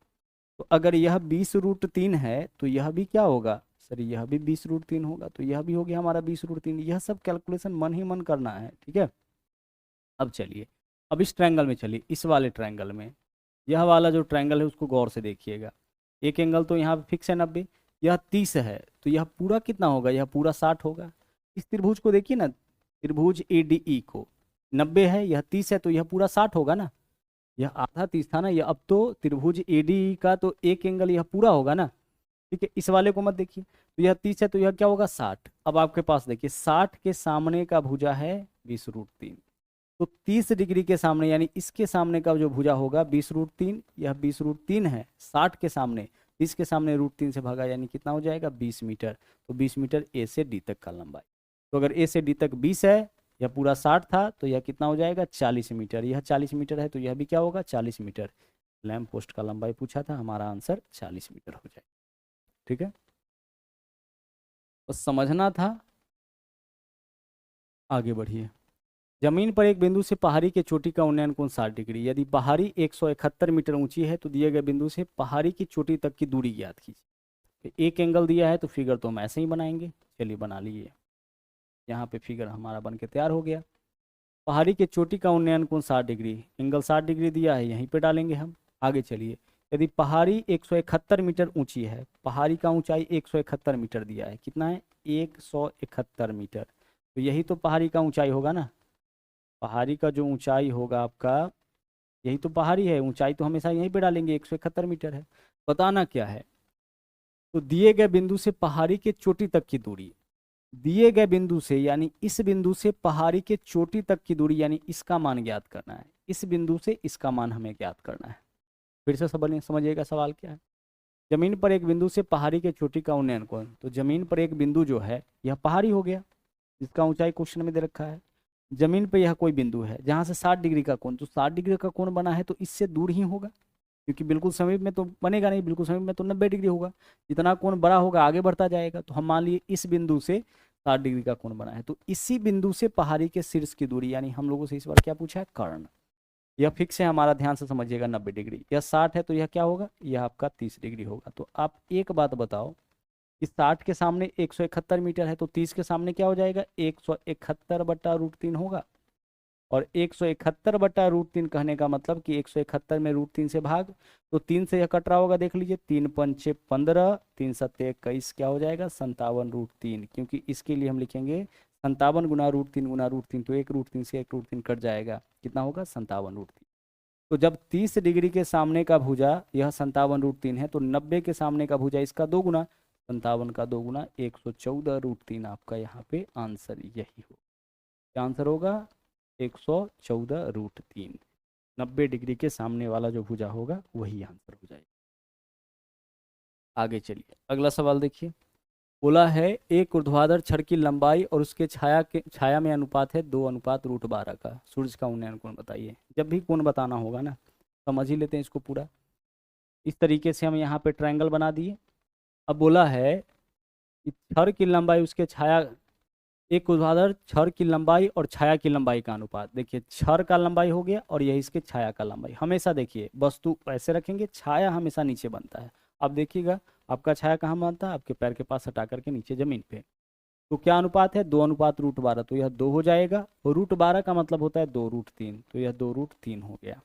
तो अगर यह 20√3 है तो यह भी क्या होगा सर, यह भी 20√3 होगा, तो यह भी हो गया हमारा 20√3। यह सब कैलकुलेशन मन ही मन करना है, ठीक है। अब चलिए, अब इस ट्रायंगल में चलिए, इस वाले ट्रायंगल में, यह वाला जो ट्रायंगल है उसको गौर से देखिएगा। एक एंगल तो यहाँ पे फिक्स है 90, यह 30 है, तो यह पूरा कितना होगा, यह पूरा 60 होगा। इस त्रिभुज को देखिए ना, त्रिभुज ए डी ई को, 90 है, यह 30 है, तो यह पूरा 60 होगा ना। यह आधा 30 था ना, यह अब तो त्रिभुज ए डी ई का तो एक एंगल यह पूरा होगा ना, ठीक है। इस वाले को मत देखिए, तो यह 30 है तो यह क्या होगा, 60। अब आपके पास देखिए 60 के सामने का भुजा है 20√3, तो 30 डिग्री के सामने यानी इसके सामने का जो भुजा होगा 20√3, यह 20√3 है 60 के सामने, 30 के सामने √3 से भागा यानी कितना हो जाएगा, 20 मीटर। तो 20 मीटर ए से डी तक का लंबाई। तो अगर ए से डी तक 20 है, यह पूरा 60 था, तो यह कितना हो जाएगा, 40 मीटर। यह 40 मीटर है तो यह भी क्या होगा, 40 मीटर। लैंप पोस्ट का लंबाई पूछा था, हमारा आंसर 40 मीटर हो जाएगा, ठीक है। बस समझना था, आगे बढ़िए। जमीन पर एक बिंदु से पहाड़ी के चोटी का उन्नयन कोण 60 डिग्री। यदि पहाड़ी 171 मीटर ऊंची है तो दिए गए बिंदु से पहाड़ी की चोटी तक की दूरी ज्ञात कीजिए। तो एक एंगल दिया है तो फिगर तो हम ऐसे ही बनाएंगे, चलिए बना लीजिए। यहाँ पे फिगर हमारा बन के तैयार हो गया। पहाड़ी के चोटी का उन्नयन कोण 60 डिग्री, एंगल 60 डिग्री दिया है, यहीं पे डालेंगे हम। आगे चलिए, यदि पहाड़ी 171 मीटर ऊंची है, पहाड़ी का ऊंचाई 171 मीटर दिया है, कितना है, 171 मीटर, तो यही तो पहाड़ी का ऊंचाई होगा ना। पहाड़ी का जो ऊंचाई होगा आपका, यही तो पहाड़ी है, ऊंचाई तो हमेशा यहीं पे डालेंगे, 171 मीटर है। बताना क्या है, तो दिए गए बिंदु से पहाड़ी के चोटी तक की दूरी, दिए गए बिंदु से यानी इस बिंदु से पहाड़ी के चोटी तक की दूरी यानी इसका मान ज्ञात करना है, इस बिंदु से इसका मान हमें ज्ञात करना है। फिर से समझिएगा सवाल क्या है। जमीन पर एक बिंदु से पहाड़ी के चोटी का उन्नयन कोण, तो जमीन पर एक बिंदु जो है यह पहाड़ी हो गया, इसका ऊंचाई क्वेश्चन में दे रखा है। जमीन पर यह कोई बिंदु है जहां से 60 डिग्री का कोण, तो 60 डिग्री का कोण बना है तो इससे दूर ही होगा, क्योंकि बिल्कुल समीप में तो बनेगा नहीं, बिल्कुल समीप में तो 90 डिग्री होगा। जितना कोण बड़ा होगा आगे बढ़ता जाएगा, तो हम मान लिए इस बिंदु से 60 डिग्री का कोण बना है, तो इसी बिंदु से पहाड़ी के शीर्ष की दूरी यानी हम लोगों से इस बार क्या पूछा है, कर्ण। यह फिक्स है हमारा, ध्यान से समझिएगा, 90 डिग्री। यह 60 है तो यह क्या होगा, यह आपका 30 डिग्री होगा। तो आप एक बात बताओ, इस 60 के सामने 171 मीटर है, तो 30 के सामने क्या हो जाएगा, 171/√3 होगा। और 171/√3 कहने का मतलब कि 171 में √3 से भाग, तो 3 से यह कट रहा होगा, देख लीजिए, 3 पंचे 15, 3 सत्ते 21, क्या हो जाएगा, 57√3। क्योंकि इसके लिए हम लिखेंगे 57 गुना √3 गुना √3, तो एक √3 से एक √3 कट जाएगा, कितना होगा, 57√3। तो जब 30 डिग्री के सामने का भुजा यह 57√3 है, तो 90 के सामने का भुजा इसका 2 गुना, 57 का 2 गुना 114√3, आपका यहाँ पे आंसर यही हो, क्या आंसर होगा, 114√3। 90 डिग्री के सामने वाला जो भुजा होगा वही आंसर हो जाएगा। आगे चलिए, अगला सवाल देखिए। बोला है एक ऊर्ध्वाधर छड़ की लंबाई और उसके छाया में अनुपात है 2:√12 का। सूर्य का उन्नयन कोण बताइए। जब भी कोण बताना होगा ना, समझ ही लेते हैं इसको पूरा। इस तरीके से हम यहाँ पे ट्रायंगल बना दिए। अब बोला है कि छड़ की लंबाई उसके छाया, एक ऊर्ध्वाधर छड़ की लंबाई और छाया की लंबाई का अनुपात। देखिए छड़ का लंबाई हो गया और यही इसके छाया का लंबाई। हमेशा देखिए वस्तु ऐसे रखेंगे, छाया हमेशा नीचे बनता है। अब देखिएगा आपका छाया कहाँ बनता है, आपके पैर के पास हटा करके नीचे जमीन पे। तो क्या अनुपात है, 2:√12, तो यह 2 हो जाएगा। और √12 का मतलब होता है 2√3, तो यह 2√3 हो गया।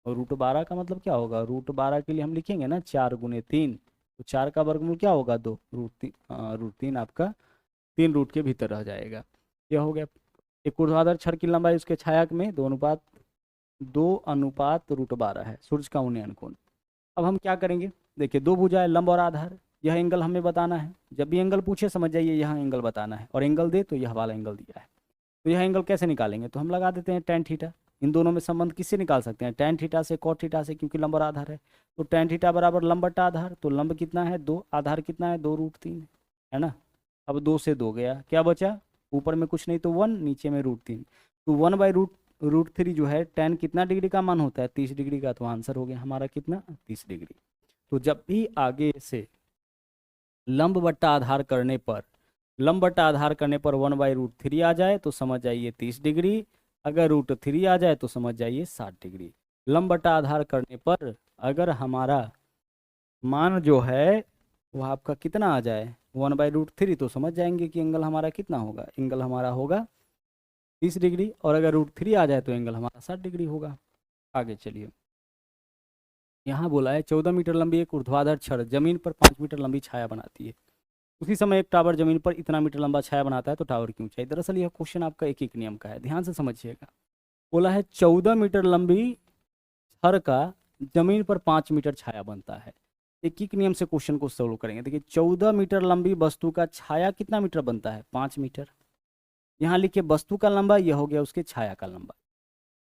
और √12 का मतलब क्या होगा, √12 के लिए हम लिखेंगे ना 4 × 3, तो 4 का वर्गमूल क्या होगा 2, √3 आपका 3 रूट के भीतर रह जाएगा। यह हो गया। एक ऊर्ध्वाधर छड़ की लंबाई उसके छाया में 2:2 है, सूर्य का उन्नयन कोण। अब हम क्या करेंगे, देखिए दो भुजा है, लंब और आधार, यह एंगल हमें बताना है। जब भी एंगल पूछे समझ जाइए यह एंगल बताना है, और एंगल दे तो यह वाला एंगल दिया है। तो यह एंगल कैसे निकालेंगे, तो हम लगा देते हैं tan थीटा। इन दोनों में संबंध किससे निकाल सकते हैं, tan थीटा से cot थीटा से, क्योंकि लंब और आधार है। तो tan थीटा बराबर लंब बटा आधार, तो लंब कितना है 2, आधार कितना है 2√3, है ना। अब 2 से 2 गया, क्या बचा, ऊपर में कुछ नहीं तो 1, नीचे में √3, तो 1/√3 जो है tan कितना डिग्री का मान होता है 30 डिग्री का, तो आंसर हो गया हमारा कितना 30 डिग्री। तो जब भी आगे से लंब बट्टा आधार करने पर 1/√3 आ जाए तो समझ जाइए 30 डिग्री, अगर √3 आ जाए तो समझ जाइए 60 डिग्री। लंब बट्टा आधार करने पर अगर हमारा मान जो है वह आपका कितना आ जाए 1/√3, तो समझ जाएंगे कि एंगल हमारा कितना होगा, एंगल हमारा होगा 30 डिग्री, और अगर √3 आ जाए तो एंगल हमारा 60 डिग्री होगा। आगे चलिए, यहाँ बोला है 14 मीटर लंबी एक ऊर्ध्वाधर छड़ जमीन पर 5 मीटर लंबी छाया बनाती है। उसी समय एक टावर जमीन पर इतना मीटर लंबा छाया बनाता है, तो टावर की ऊंचाई। दरअसल यह क्वेश्चन आपका एक एक नियम का है, ध्यान से समझिएगा। बोला है 14 मीटर लंबी छड़ का जमीन पर 5 मीटर छाया बनता है। एक एक नियम से क्वेश्चन को सोल्व करेंगे। देखिए 14 मीटर लंबी वस्तु का छाया कितना मीटर बनता है 5 मीटर। यहाँ लिखिए वस्तु का लंबा, यह हो गया उसके छाया का लंबा,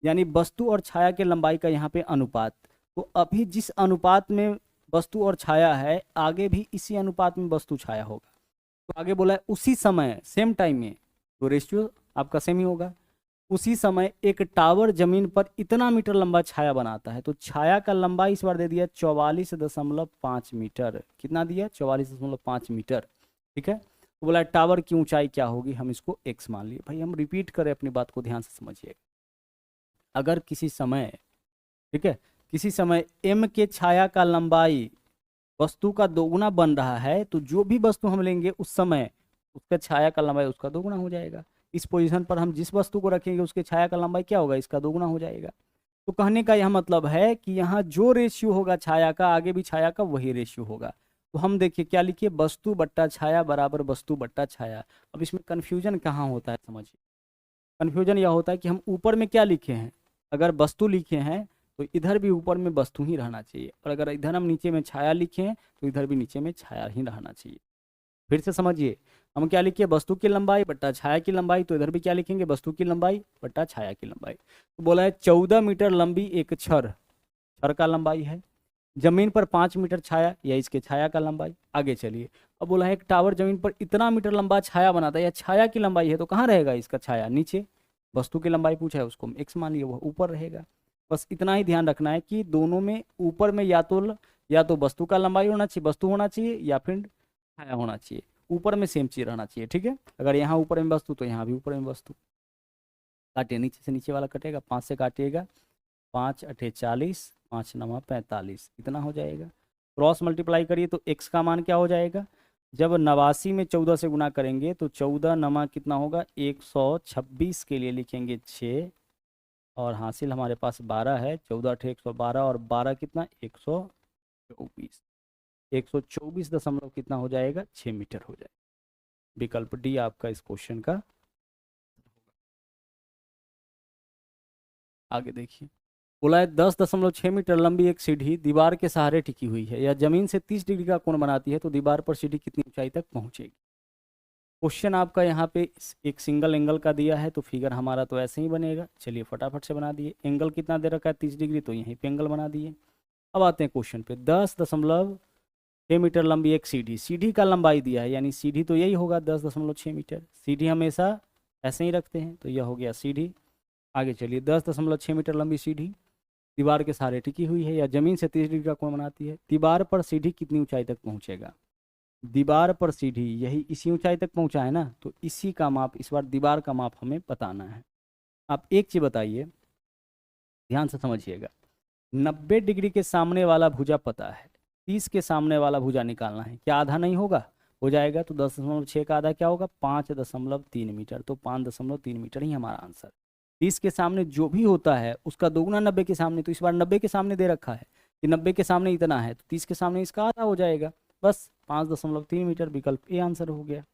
यानी वस्तु और छाया के लंबाई का यहाँ पे अनुपात। तो अभी जिस अनुपात में वस्तु और छाया है आगे भी इसी अनुपात में वस्तु छाया होगा। तो आगे बोला है उसी समय सेम टाइम में, तो रेशियो आपका सेम ही होगा। उसी समय एक टावर जमीन पर इतना मीटर लंबा छाया बनाता है, तो छाया का लंबाई इस बार दे दिया 44.5 मीटर। कितना दिया 44.5 मीटर, ठीक है। तो बोला टावर की ऊंचाई क्या होगी, हम इसको x मान लिए। भाई हम रिपीट करें अपनी बात को, ध्यान से समझिए। अगर किसी समय, ठीक है, किसी समय m के छाया का लंबाई वस्तु का दोगुना बन रहा है, तो जो भी वस्तु हम लेंगे उस समय उसका छाया का लंबाई उसका दोगुना हो जाएगा। इस पोजीशन पर हम जिस वस्तु को रखेंगे उसके छाया का लंबाई क्या होगा, इसका दोगुना हो जाएगा। तो कहने का यह मतलब है कि यहाँ जो रेशियो होगा छाया का, आगे भी छाया का वही रेशियो होगा। तो हम देखिए क्या लिखिए, वस्तु बट्टा छाया बराबर वस्तु बट्टा छाया। अब इसमें कन्फ्यूजन कहाँ होता है समझिए, कन्फ्यूजन यह होता है कि हम ऊपर में क्या लिखे हैं, अगर वस्तु लिखे हैं तो इधर भी ऊपर में वस्तु ही रहना चाहिए, और अगर इधर हम नीचे में छाया लिखे हैं तो इधर भी नीचे में छाया ही रहना चाहिए। फिर से समझिए, हम क्या लिखे, वस्तु की लंबाई बट्टा छाया की लंबाई, तो इधर भी क्या लिखेंगे, वस्तु की लंबाई बट्टा छाया की लंबाई। तो बोला है 14 मीटर लंबी एक छड़, छड़ का लंबाई है, जमीन पर 5 मीटर छाया, या इसके छाया का लंबाई। आगे चलिए, अब बोला है एक टावर जमीन पर इतना मीटर लंबा छाया बनाता है, या छाया की लंबाई है तो कहाँ रहेगा इसका छाया, नीचे। वस्तु की लंबाई पूछा है उसको हम x मान लिए, वह ऊपर रहेगा। बस इतना ही ध्यान रखना है कि दोनों में ऊपर में या तो वस्तु का लंबाई होना चाहिए, वस्तु होना चाहिए, या फिर छाया होना चाहिए, ऊपर में सेम चीज रहना चाहिए, ठीक है। अगर यहाँ ऊपर में वस्तु तो यहाँ भी ऊपर में वस्तु। काटिए, नीचे से नीचे वाला कटेगा, 5 से काटिएगा, 5 × 8 = 40, 5 × 9 = 45, इतना हो जाएगा। क्रॉस मल्टीप्लाई करिए तो x का मान क्या हो जाएगा, जब 89 में 14 से गुना करेंगे तो 14 नमा कितना होगा 126, के लिए लिखेंगे 6, और हासिल हमारे पास 12 है, 14 × 8 = 112, और 12 कितना 124, 124 दशमलव कितना हो जाएगा 6 मीटर हो जाएगा। विकल्प डी आपका इस क्वेश्चन का। आगे देखिए, बोला है 10.6 मीटर लंबी एक सीढ़ी दीवार के सहारे टिकी हुई है, या जमीन से 30 डिग्री का कोण बनाती है, तो दीवार पर सीढ़ी कितनी ऊंचाई तक पहुंचेगी। क्वेश्चन आपका यहाँ पे एक सिंगल एंगल का दिया है, तो फिगर हमारा तो ऐसे ही बनेगा। चलिए फटाफट से बना दिए, एंगल कितना दे रखा है 30 डिग्री, तो यहीं पे एंगल बना दिए। अब आते हैं क्वेश्चन पे, 10.6 मीटर लंबी एक सीढ़ी, सीढ़ी का लंबाई दिया है, यानी सीढ़ी तो यही होगा 10.6 मीटर। सीढ़ी हमेशा ऐसे ही रखते हैं, तो यह हो गया सीढ़ी। आगे चलिए, 10.6 मीटर लंबी सीढ़ी दीवार के सहारे टिकी हुई है, या जमीन से 30 डिग्री का कोण बनाती है, दीवार पर सीढ़ी कितनी ऊंचाई तक पहुंचेगा। दीवार पर सीढ़ी यही इसी ऊंचाई तक पहुंचा है ना, तो इसी का माप, इस बार दीवार का माप हमें बताना है। आप एक चीज बताइए, ध्यान से समझिएगा, 90 डिग्री के सामने वाला भुजा पता है, 30 के सामने वाला भुजा निकालना है, क्या आधा नहीं होगा, हो जाएगा। तो 10.6 का आधा क्या होगा 5.3 मीटर, तो 5.3 मीटर ही हमारा आंसर। 30 के सामने जो भी होता है उसका दोगुना 90 के सामने, तो इस बार 90 के सामने दे रखा है कि 90 के सामने इतना है, तो 30 के सामने इसका आधा हो जाएगा, बस 5.3 मीटर, विकल्प ए आंसर हो गया।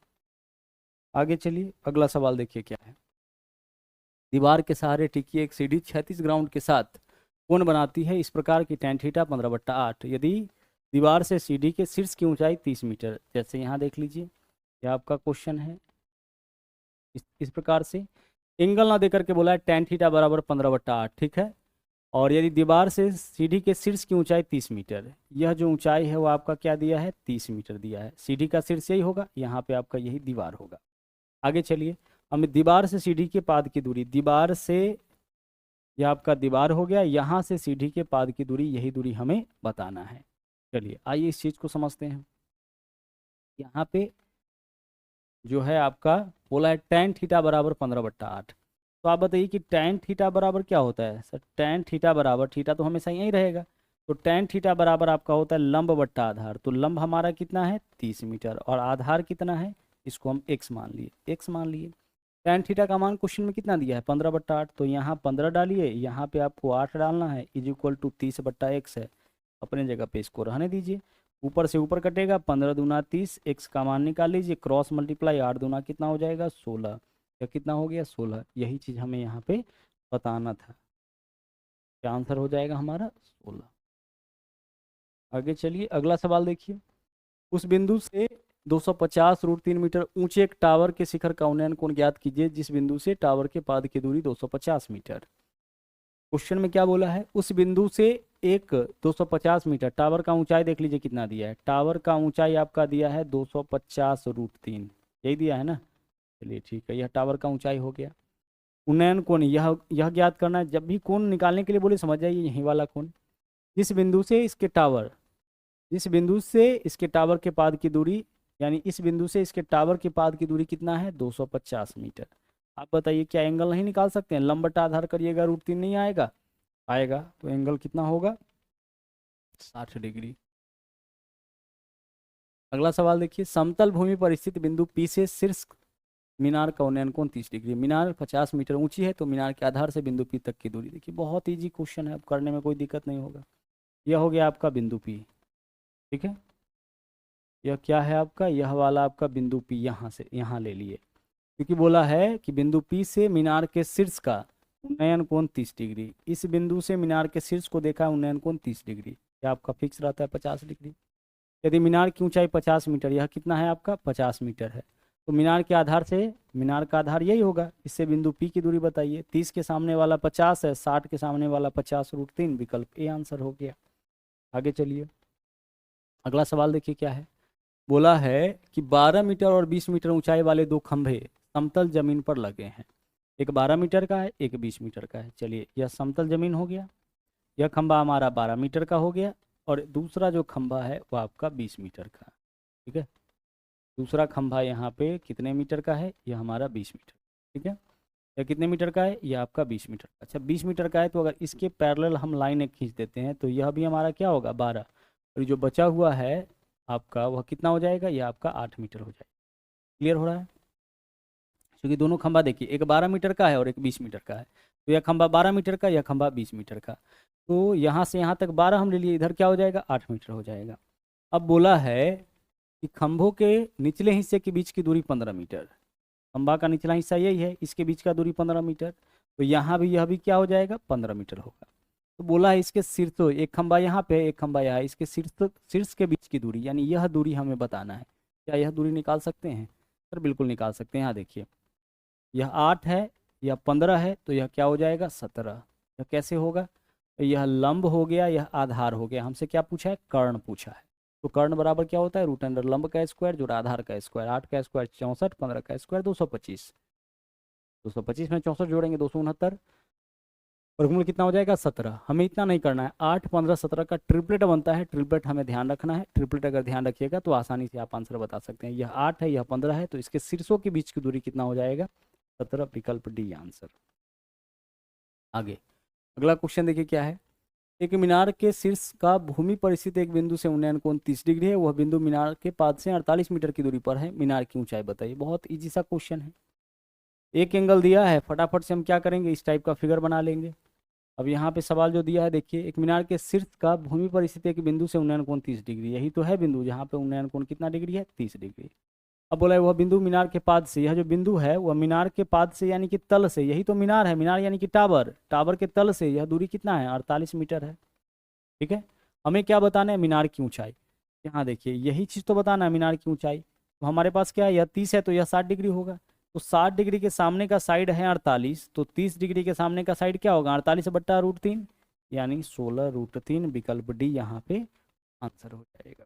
आगे चलिए, अगला सवाल देखिए क्या है। दीवार के सहारे टिकी एक सीढ़ी क्षैतिज ग्राउंड के साथ कोण बनाती है इस प्रकार की tan थीटा 15/8। यदि दीवार से सीढ़ी के शीर्ष की ऊंचाई 30 मीटर, जैसे यहाँ देख लीजिए, यह आपका क्वेश्चन है। इस प्रकार से एंगल ना देकर के बोला है tan थीटा बराबर 15/8, ठीक है। और यदि दीवार से सीढ़ी के शीर्ष की ऊंचाई 30 मीटर, यह जो ऊंचाई है वो आपका क्या दिया है, 30 मीटर दिया है। सीढ़ी का शीर्ष यही होगा, यहाँ पे आपका यही दीवार होगा। आगे चलिए, हमें दीवार से सीढ़ी के पाद की दूरी, दीवार से, यह आपका दीवार हो गया, यहाँ से सीढ़ी के पाद की दूरी, यही दूरी हमें बताना है। चलिए आइए इस चीज़ को समझते हैं। यहाँ पे जो है आपका बोला है tan थीटा बराबर 15/8, तो आप बताइए कि tan थीटा बराबर क्या होता है। सर tan थीटा बराबर, थीटा तो हमेशा यही रहेगा, तो tan थीटा बराबर आपका होता है लंब बट्टा आधार। तो लंब हमारा कितना है, 30 मीटर, और आधार कितना है, इसको हम x मान लिए, x मान लिए। tan थीटा का मान क्वेश्चन में कितना दिया है, 15/8, तो यहाँ 15 डालिए, यहाँ पे आपको 8 डालना है, = 30/x है। अपने जगह पे इसको रहने दीजिए, ऊपर से ऊपर कटेगा, 15 दूना 30, x का मान निकाल लीजिए, क्रॉस मल्टीप्लाई, 8 दूना कितना हो जाएगा, 16, या कितना हो गया, 16। यही चीज़ हमें यहाँ पे बताना था, क्या आंसर हो जाएगा हमारा, 16। आगे चलिए, अगला सवाल देखिए। उस बिंदु से 250 √3 मीटर ऊंचे एक टावर के शिखर का उन्नयन कोण ज्ञात कीजिए जिस बिंदु से टावर के पाद की दूरी 250 मीटर। क्वेश्चन में क्या बोला है, उस बिंदु से एक 250 मीटर, टावर का ऊंचाई देख लीजिए कितना दिया है, टावर का ऊंचाई आपका दिया है 250 √3, यही दिया है ना। चलिए ठीक है, यह टावर का ऊंचाई हो गया। उन्नयन कोण, यह ज्ञात करना है। जब भी कोण निकालने के लिए बोले समझ जाइए यही वाला कोण। जिस बिंदु से इसके टावर, जिस बिंदु से इसके टावर के पाद की दूरी, यानी इस बिंदु से इसके टावर के पाद की दूरी कितना है, 250 मीटर। आप बताइए क्या एंगल नहीं निकाल सकते हैं, लंब बटा आधार करिएगा, √3 नहीं आएगा, आएगा, तो एंगल कितना होगा, 60 डिग्री। अगला सवाल देखिए, समतल भूमि पर स्थित बिंदु P से शीर्ष मीनार का उन्नयन कोण 30 डिग्री। मीनार 50 मीटर ऊंची है, तो मीनार के आधार से बिंदु P तक की दूरी, देखिए बहुत इजी क्वेश्चन है, अब करने में कोई दिक्कत नहीं होगा। यह हो गया आपका बिंदु P, ठीक है। यह क्या है आपका, यह वाला आपका बिंदु P, यहाँ से यहाँ ले लिए, क्योंकि बोला है कि बिंदु P से मीनार के शीर्ष का उन्नयन कोण 30 डिग्री। इस बिंदु से मीनार के शीर्ष को देखा है उन्नयन कोण 30 डिग्री, यह आपका फिक्स रहता है 50 डिग्री। यदि मीनार की ऊंचाई 50 मीटर, यह कितना है आपका 50 मीटर है, तो मीनार के आधार से, मीनार का आधार यही होगा, इससे बिंदु P की दूरी बताइए। 30 के सामने वाला 50 है, 60 के सामने वाला 50 √3, विकल्प ए आंसर हो गया। आगे चलिए, अगला सवाल देखिए क्या है। बोला है कि 12 मीटर और 20 मीटर ऊंचाई वाले दो खंभे समतल जमीन पर लगे हैं, एक 12 मीटर का है, एक 20 मीटर का है। चलिए, यह समतल जमीन हो गया, यह खंभा हमारा 12 मीटर का हो गया, और दूसरा जो खंभा है वो आपका 20 मीटर का, ठीक है। दूसरा खंभा यहाँ पे कितने मीटर का है, यह हमारा 20 मीटर, ठीक है। यह कितने मीटर का है, यह आपका 20 मीटर का। अच्छा 20 मीटर का है, तो अगर इसके पैरेलल हम लाइन एक खींच देते हैं, तो यह भी हमारा क्या होगा, 12, और जो बचा हुआ है आपका वह कितना हो जाएगा, यह आपका 8 मीटर हो जाएगा। क्लियर हो रहा है, क्योंकि दोनों खंभा देखिए, एक 12 मीटर का है और एक 20 मीटर का है, तो यह खंभा 12 मीटर का, यह खंभा 20 मीटर का, तो यहाँ से यहाँ तक 12 हम ले लिए, इधर क्या हो जाएगा, 8 मीटर हो जाएगा। अब बोला है कि खंभों के निचले हिस्से के बीच की दूरी 15 मीटर, खंभा का निचला हिस्सा यही है, इसके बीच का दूरी 15 मीटर, तो यहाँ भी यह भी क्या हो जाएगा, 15 मीटर होगा। तो बोला है इसके शीर्षों, एक खंभा यहाँ पे, एक खंभा यहाँ, इसके शीर्ष के बीच की दूरी, यानी यह दूरी हमें बताना है। क्या यह दूरी निकाल सकते हैं, सर बिल्कुल निकाल सकते हैं। यहाँ देखिए, यह 8 है, यह 15 है, तो यह क्या हो जाएगा, 17। यह कैसे होगा, यह लंब हो गया, यह आधार हो गया। हमसे क्या पूछा है, कर्ण पूछा है, तो कर्ण बराबर क्या होता है, √अंडर लंब का स्क्वायर जोड़ आधार का स्क्वायर। 8 का स्क्वायर 64, 15 का स्क्वायर 225, 225 में 64 जोड़ेंगे 269, वर्गमूल कितना हो जाएगा, 17। हमें इतना नहीं करना है, 8, 15, 17 का ट्रिपलेट बनता है, ट्रिपलेट हमें ध्यान रखना है। ट्रिपलेट अगर ध्यान रखिएगा तो आसानी से आप आंसर बता सकते हैं। यह 8 है, यह 15 है, तो इसके शीर्षों के बीच की दूरी कितना हो जाएगा, 17, विकल्प डी आंसर। आगे अगला क्वेश्चन देखिए क्या है। एक मीनार के शीर्ष का भूमि पर स्थित एक बिंदु से उन्नयन कोण 30 डिग्री है, वह बिंदु मीनार के पाद से 48 मीटर की दूरी पर है, मीनार की ऊंचाई बताइए। बहुत इजी सा क्वेश्चन है, एक एंगल दिया है, फटाफट से हम क्या करेंगे, इस टाइप का फिगर बना लेंगे। अब यहाँ पे सवाल जो दिया है देखिए, एक मीनार के शीर्ष का भूमि पर स्थित एक बिंदु से उन्नयन कोण 30 डिग्री, यही तो है बिंदु जहाँ पे उन्नयन कोण कितना डिग्री है, 30 डिग्री। अब बोला है वह बिंदु मीनार के पाद से, यह जो बिंदु है वह मीनार के पाद से यानी कि तल से, यही तो मीनार है, मीनार यानी कि टावर, टावर के तल से यह दूरी कितना है, 48 मीटर है। ठीक है, हमें क्या बताना है, मीनार की ऊंचाई। यहाँ देखिए यही चीज़ तो बताना है, मीनार की ऊंचाई। तो हमारे पास क्या है, यह 30 है तो यह 60 डिग्री होगा। तो 60 डिग्री के सामने का साइड है 48, तो 30 डिग्री के सामने का साइड क्या होगा, 48 बट्टा √3, यानी 16 √3, विकल्प डी यहाँ पे आंसर हो जाएगा।